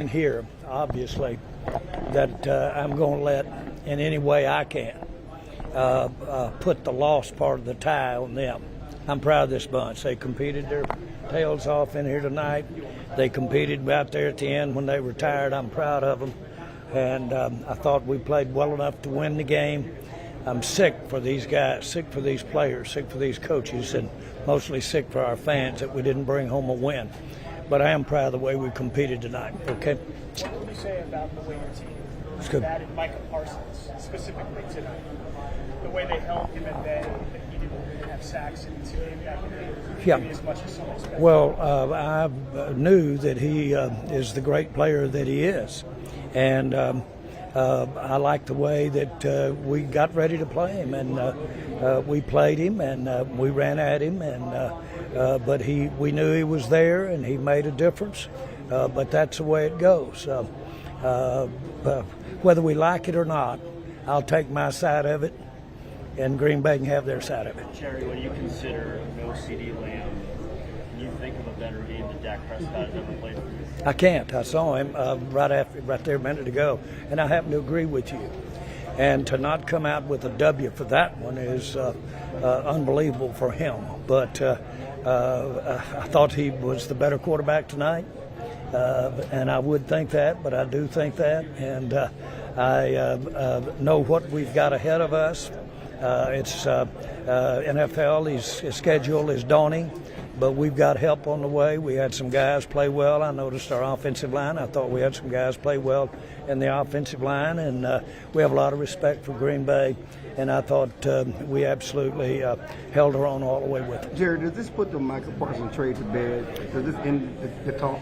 Here, obviously, that I'm going to let in any way I can put the lost part of the tie on them. I'm proud of this bunch. They competed their tails off in here tonight. They competed out there at the end when they were tired. I'm proud of them, and I thought we played well enough to win the game. I'm sick for these guys, sick for these players, sick for these coaches, and mostly sick for our fans that we didn't bring home a win. But I am proud of the way we competed tonight, okay? What would you say about the way your team batted Micah Parsons, specifically tonight? The way they held him at bay, that he didn't have sacks in his game back in as much as someone expected. Well, I knew that he is the great player that he is. And I like the way that we got ready to play him. And we played him, and we ran at him, and but we knew he was there, and he made a difference. But that's the way it goes. Whether we like it or not, I'll take my side of it, and Green Bay can have their side of it. Jerry, when you consider no CeeDee Lamb, can you think of a better game that Dak Prescott has ever played for you? I can't. I saw him right there a minute ago, and I happen to agree with you. And to not come out with a W for that one is unbelievable for him. But I thought he was the better quarterback tonight, and I would think that, but I do think that. And I know what we've got ahead of us. It's NFL, his schedule is daunting, but we've got help on the way. We had some guys play well. I noticed our offensive line. I thought we had some guys play well in the offensive line, and we have a lot of respect for Green Bay, and I thought we absolutely held her on all the way with it. Jerry, does this put the Micah Parsons trade to bed? Does this end the talk?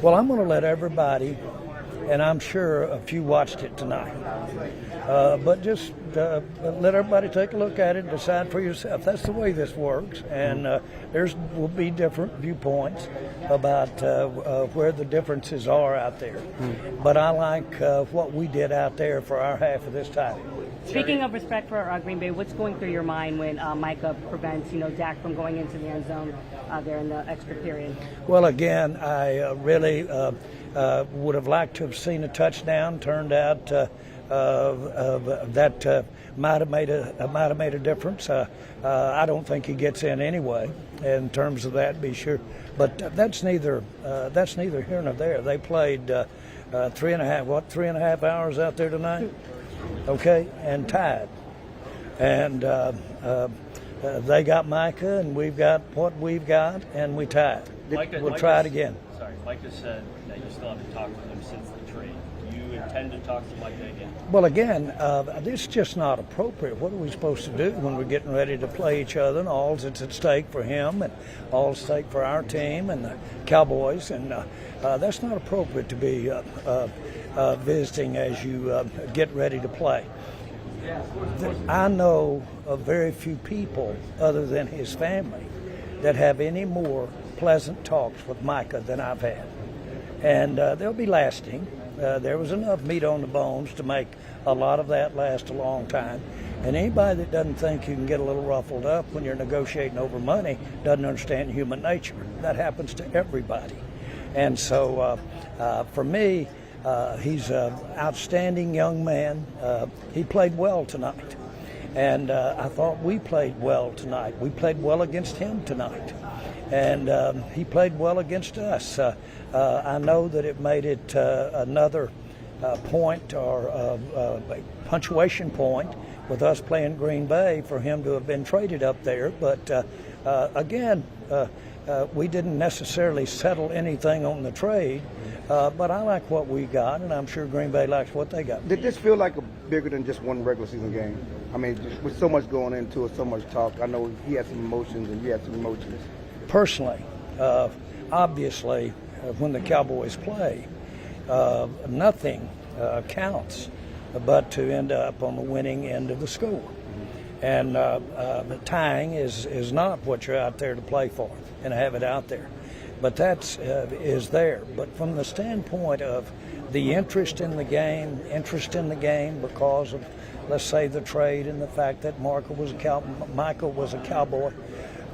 Well, I'm going to let everybody, and I'm sure a few watched it tonight, but just let everybody take a look at it and decide for yourself. That's the way this works, and will be different viewpoints about where the differences are out there. But I like what we did out there for our half of this time. Speaking of respect for Green Bay, what's going through your mind when Micah prevents, Dak from going into the end zone there in the extra period? Well, again, I really would have liked to have seen a touchdown. Turned out that might have made a difference. I don't think he gets in anyway. In terms of that, be sure. But that's neither here nor there. They played 3.5 hours out there tonight. Okay, and tied. And they got Micah, and we've got what we've got, and we tied. We'll try it again. Sorry, Micah said that you still haven't talked to him since the trade. Do you intend to talk to Micah again? Well, again, it's just not appropriate. What are we supposed to do when we're getting ready to play each other, and all's it's at stake for him, and all's at stake for our team and the Cowboys, and that's not appropriate to be visiting as you get ready to play. I know of very few people other than his family that have any more pleasant talks with Micah than I've had. And they'll be lasting. There was enough meat on the bones to make a lot of that last a long time. And anybody that doesn't think you can get a little ruffled up when you're negotiating over money doesn't understand human nature. That happens to everybody. And so for me, he's an outstanding young man. He played well tonight. And I thought we played well tonight. We played well against him tonight. And he played well against us. I know that it made it another point or punctuation point with us playing Green Bay for him to have been traded up there. But again, we didn't necessarily settle anything on the trade. But I like what we got, and I'm sure Green Bay likes what they got. Did this feel like bigger than just one regular season game? I mean, just with so much going into it, so much talk, I know he had some emotions and you had some emotions. Personally, obviously, when the Cowboys play, nothing counts but to end up on the winning end of the score. And tying is not what you're out there to play for and have it out there. But that is there. But from the standpoint of the interest in the game because of, let's say, the trade and the fact that Micah was a Cowboy,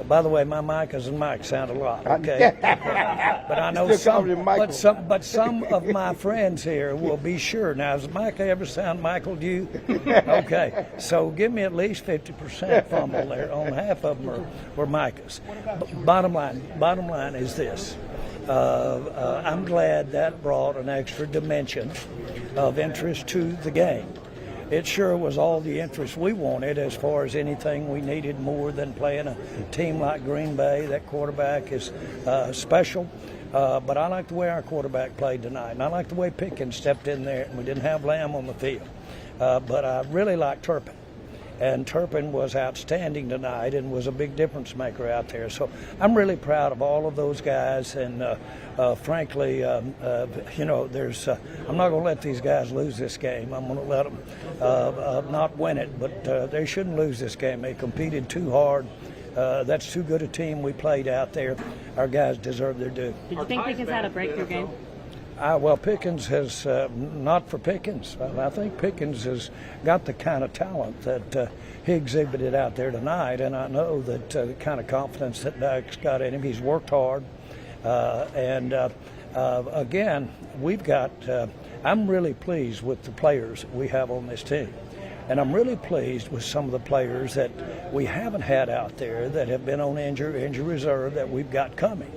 By the way, my Micahs and Mike sound a lot, okay? But I know Still calling him Michael. but some of my friends here will be sure. Now, does Micah ever sound Michael to you? Okay, so give me at least 50% fumble there. On half of them were Micahs. Bottom line is this. I'm glad that brought an extra dimension of interest to the game. It sure was all the interest we wanted as far as anything we needed more than playing a team like Green Bay. That quarterback is special, but I like the way our quarterback played tonight, and I like the way Pickens stepped in there, and we didn't have Lamb on the field. But I really like Turpin. And Turpin was outstanding tonight and was a big difference maker out there. So I'm really proud of all of those guys. And frankly, there's I'm not going to let these guys lose this game. I'm going to let them not win it, but they shouldn't lose this game. They competed too hard. That's too good a team we played out there. Our guys deserve their due. Did you think Pickens had a breakthrough game? Well, Pickens has, not for Pickens. I think Pickens has got the kind of talent that he exhibited out there tonight, and I know that the kind of confidence that Dak's got in him. He's worked hard, and again, we've got. I'm really pleased with the players we have on this team, and I'm really pleased with some of the players that we haven't had out there that have been on injury reserve that we've got coming.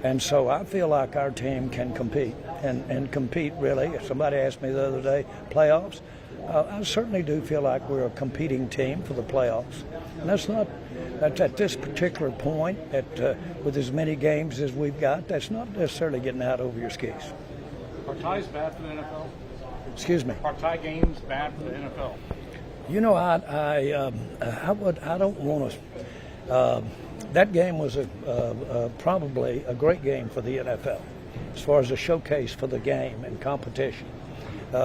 And so I feel like our team can compete and compete really. If somebody asked me the other day, playoffs, I certainly do feel like we're a competing team for the playoffs. And that's at this particular point, with as many games as we've got, that's not necessarily getting out over your skis. Are ties bad for the NFL? Excuse me. Are tie games bad for the NFL? You know, I don't want to. That game was probably a great game for the NFL as far as a showcase for the game and competition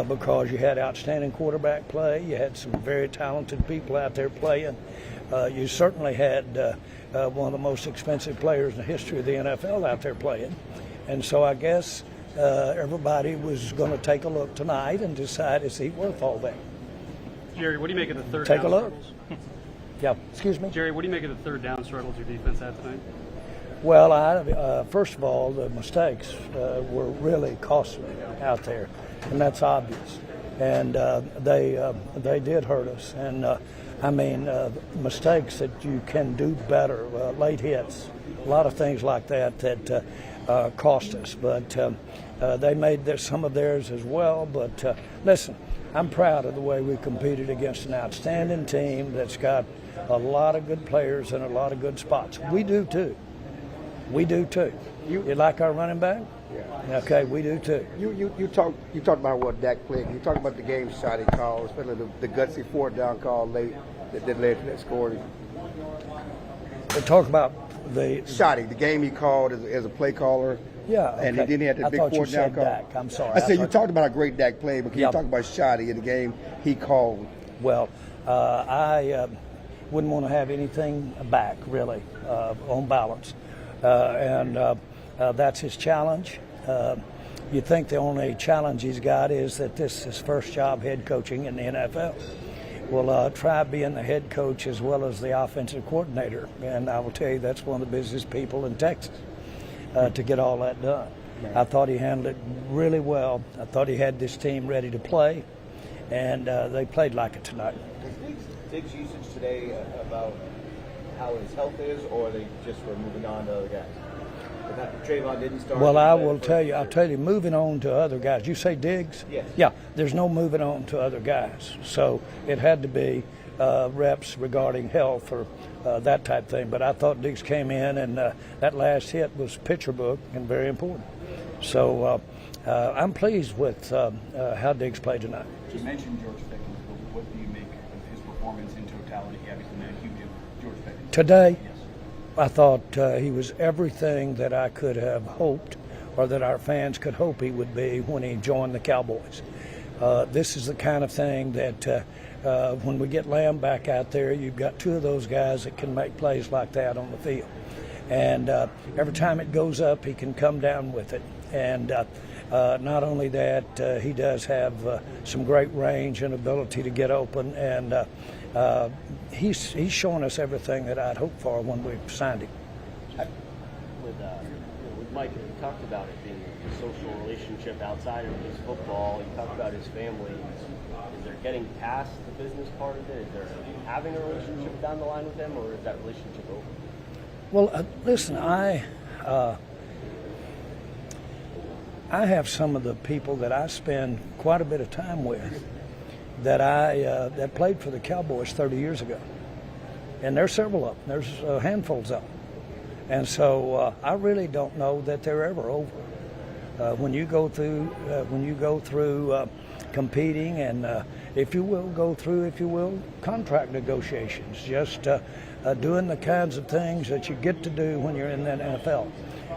because you had outstanding quarterback play. You had some very talented people out there playing. You certainly had one of the most expensive players in the history of the NFL out there playing. And so I guess everybody was going to take a look tonight and decide is he worth all that. Jerry, what do you make of the third Take down a look. struggles? Yeah, excuse me? Jerry, what do you make of the third down struggles your defense had tonight? Well, first of all, the mistakes were really costly out there, and that's obvious. And they did hurt us. And, mistakes that you can do better, late hits, a lot of things like that cost us. But they made some of theirs as well. But listen, I'm proud of the way we competed against an outstanding team that's got a lot of good players in a lot of good spots. We do too. You like our running back? Yeah. Okay, we do too. You talked about what Dak played. You talked about the game shot he called, especially the gutsy fourth down call late that led to that scoring. We talk about the Shotty, the game he called as a play caller. Yeah, okay. And then he had that big fourth down call. Dak. I'm sorry. I said you talked about a great Dak play, but can you talk about Shotty in the game he called? Well, I wouldn't want to have anything back, really, on balance. And that's his challenge. You think the only challenge he's got is that this is his first job head coaching in the NFL. Well, try being the head coach as well as the offensive coordinator. And I will tell you, that's one of the busiest people in Texas to get all that done. Right. I thought he handled it really well. I thought he had this team ready to play, and they played like it tonight. Diggs' usage today about how his health is, or are they just were moving on to other guys? Trayvon didn't start. Well, I'll tell you, moving on to other guys. You say Diggs? Yes. Yeah, there's no moving on to other guys. So it had to be reps regarding health or that type thing. But I thought Diggs came in, and that last hit was picture book and very important. So I'm pleased with how Diggs played tonight. You mentioned George Pickens, but what do you make of his performance in totality? Obviously, not a huge George Pickens. Today? Yes. I thought he was everything that I could have hoped or that our fans could hope he would be when he joined the Cowboys. This is the kind of thing that when we get Lamb back out there, you've got two of those guys that can make plays like that on the field. And every time it goes up, he can come down with it. And Not only that, he does have some great range and ability to get open, and he's showing us everything that I'd hoped for when we signed him. With Mike, you talked about it being a social relationship outside of his football. You talked about his family. Is there getting past the business part of it? Is there having a relationship down the line with them, or is that relationship over? Well, listen, I have some of the people that I spend quite a bit of time with that played for the Cowboys 30 years ago, and there's several of them. There's handfuls of them, and so I really don't know that they're ever over. When you go through competing and if you will, contract negotiations, just doing the kinds of things that you get to do when you're in the NFL.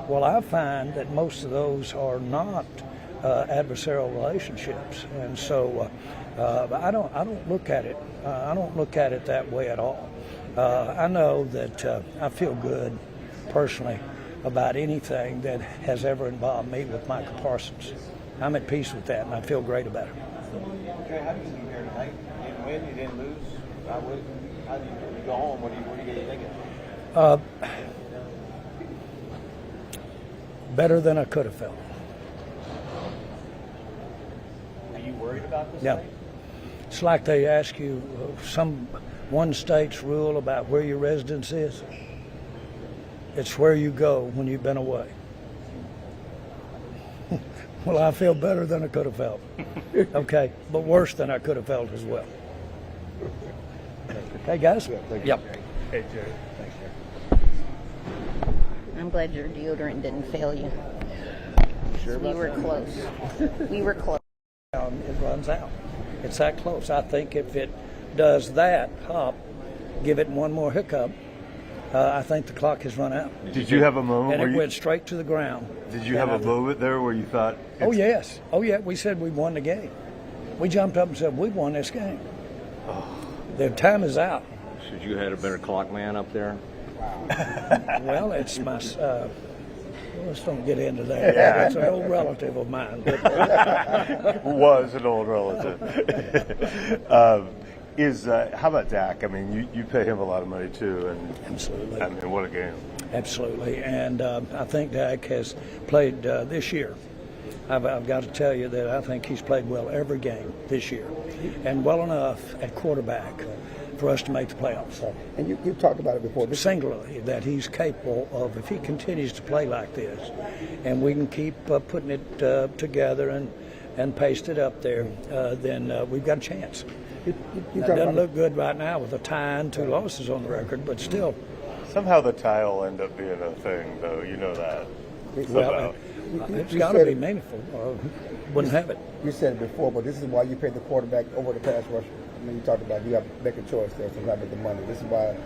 Well, I find that most of those are not adversarial relationships, and so I don't look at it. I don't look at it that way at all. I know that I feel good personally about anything that has ever involved me with Micah Parsons. I'm at peace with that, and I feel great about it. Okay, how do you leave here tonight? You didn't win, you didn't lose. How do you go home? What are you thinking? Better than I could have felt. Are you worried about this? Yeah. Night? It's like they ask you one state's rule about where your residence is. It's where you go when you've been away. Well, I feel better than I could have felt. Okay, but worse than I could have felt as well. Okay, guys? Yep. Hey, Jerry. Thanks, Jerry. I'm glad your deodorant didn't fail you. Sure We about were that? close. We were close. It runs out. It's that close. I think if it does that hop, give it one more hiccup, I think the clock has run out. Did you have a moment And where it you went straight to the ground. did you have a moment there where you thought? Oh, yes. Oh, yeah. We said we won the game. We jumped up and said, we won this game. The time is out. Should you had a better clock man up there? Well, it's my. Let's don't get into that. Yeah. It's an old relative of mine. But, Was an old relative. How about Dak? I mean, you pay him a lot of money too, and absolutely. I mean, what a game! Absolutely, and I think Dak has played this year. I've got to tell you that I think he's played well every game this year, and well enough at quarterback for us to make the playoffs. And you talked about it before. Singularly, that he's capable of, if he continues to play like this, and we can keep putting it together and paste it up there, then we've got a chance. It doesn't look good right now with a tie and 2 losses on the record, but still. Somehow the tie will end up being a thing, though. You know that. Well, it's got to be meaningful, or wouldn't have it. You said it before, but this is why you paid the quarterback over the pass rusher. I mean, you talked about you have to make a choice there, sometimes with the money. This is why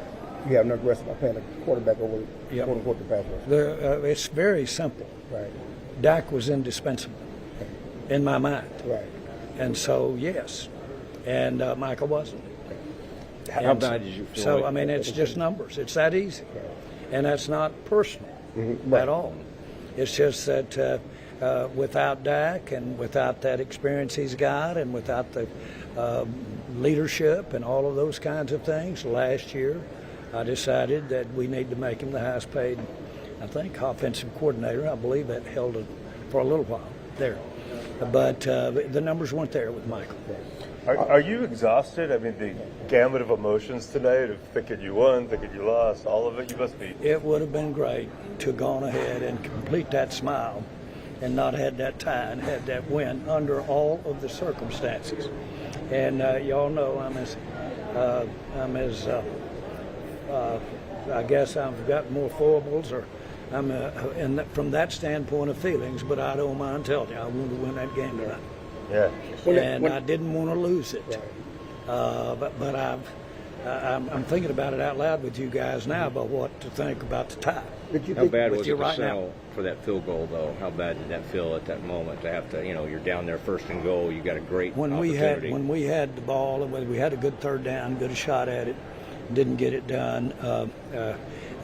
you have no aggressive about paying the quarterback over, quote unquote, the pass rusher. It's very simple. Right. Dak was indispensable in my mind. Right. And so, yes. And Michael wasn't. How bad did you feel? So, I mean, it's just numbers. It's that easy. And that's not personal at all. It's just that without Dak and without that experience he's got and without the leadership and all of those kinds of things, last year I decided that we need to make him the highest paid, I think, offensive coordinator. I believe that held it for a little while there. But the numbers weren't there with Michael. Are you exhausted? I mean, the gamut of emotions tonight of thinking you won, thinking you lost, all of it, you must be. It would have been great to have gone ahead and complete that smile and not had that tie and had that win under all of the circumstances. And y'all know I guess I've got more foibles, or from that standpoint of feelings, but I don't mind telling you, I want to win that game tonight. Yeah. And I didn't want to lose it. But I'm thinking about it out loud with you guys now about what to think about the tie. How bad was it to right settle for that field goal, though? How bad did that feel at that moment to have to, you're down there first and goal, you got a great opportunity. When we had the ball and we had a good third down, good shot at it, didn't get it done.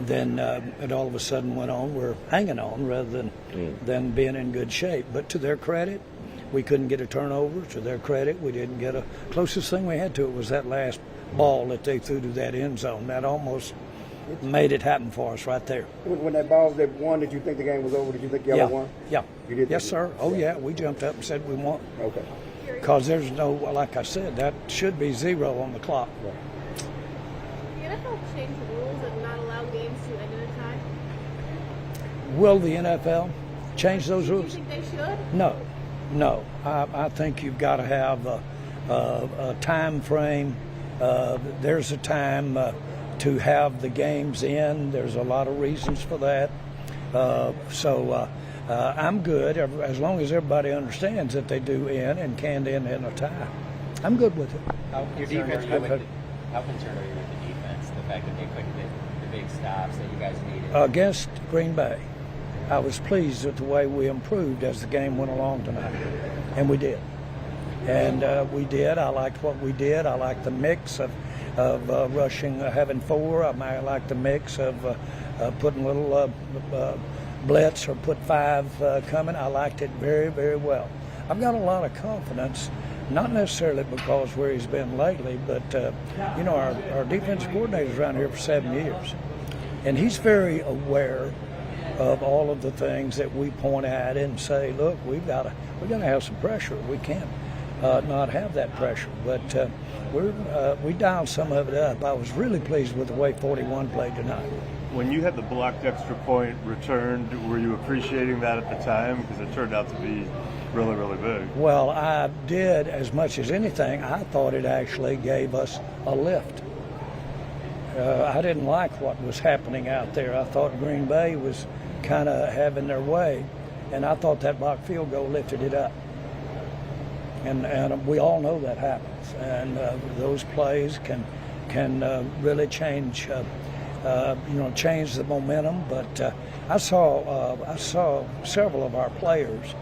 then it all of a sudden went on. We're hanging on rather than being in good shape. But to their credit, we couldn't get a turnover. To their credit, we didn't get a – closest thing we had to it was that last ball that they threw to that end zone. That almost made it happen for us right there. When that ball they won, did you think the game was over? Did you think y'all won? Yeah. You did? Yes, sir. Oh, yeah. We jumped up and said we won. Okay. Because there's no – like I said, that should be 0 on the clock. Right. The NFL changed the rules and not allow games to end in a tie? Will the NFL change those rules? Do you think they should? No. I think you've got to have a time frame. There's a time to have the games in. There's a lot of reasons for that. So I'm good as long as everybody understands that they do end and can end in a tie. I'm good with it. How concerned are you with the defense? The fact that they couldn't get the big stops that you guys needed? Against Green Bay, I was pleased with the way we improved as the game went along tonight, and we did. And we did. I liked what we did. I liked the mix of rushing, having 4. I liked the mix of putting a little blitz or put 5 coming. I liked it very, very well. I've got a lot of confidence, not necessarily because where he's been lately, but, our defensive coordinator's around here for 7 years. And he's very aware of all of the things that we point at and say, look, we're going to have some pressure. We can't not have that pressure. But we dialed some of it up. I was really pleased with the way 41 played tonight. When you had the blocked extra point returned, were you appreciating that at the time? Because it turned out to be really, really big. Well, I did as much as anything. I thought it actually gave us a lift. I didn't like what was happening out there. I thought Green Bay was kind of having their way, and I thought that blocked field goal lifted it up. And we all know that happens. And those plays can really change change the momentum. But I saw several of our players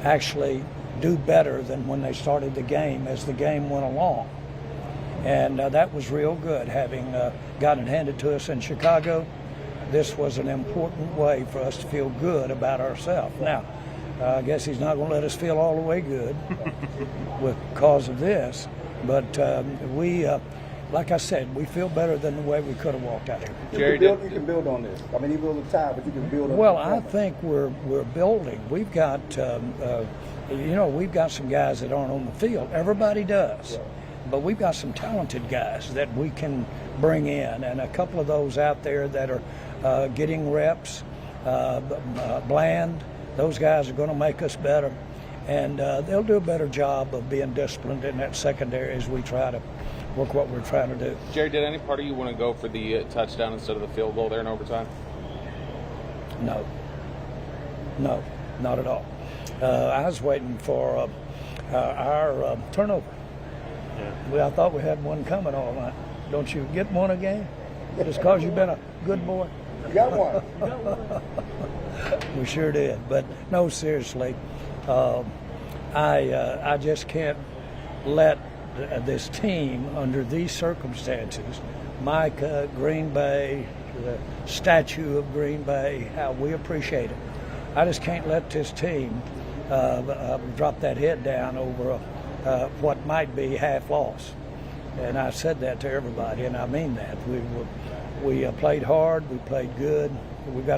actually do better than when they started the game as the game went along. And that was real good, having gotten it handed to us in Chicago. This was an important way for us to feel good about ourselves. Now, I guess he's not going to let us feel all the way good because of this. But we, like I said, we feel better than the way we could have walked out here. Jerry, you can build on this. I mean, you build a tie, but you can build on. Well, I think we're building. We've got, we've got some guys that aren't on the field. Everybody does. Yeah. But we've got some talented guys that we can bring in, and a couple of those out there that are getting reps. Bland, those guys are going to make us better, and they'll do a better job of being disciplined in that secondary as we try to work what we're trying to do. Jerry, did any part of you want to go for the touchdown instead of the field goal there in overtime? No, not at all. I was waiting for our turnover. Yeah. I thought we had one coming all night. Don't you get one a game? Just because you've been a good boy? You got one. We sure did. But no, seriously, I just can't let this team, under these circumstances, Micah, Green Bay, the statue of Green Bay, how we appreciate it. I just can't let this team drop that head down over what might be half loss. And I said that to everybody, and I mean that. We played hard, we played good. We've got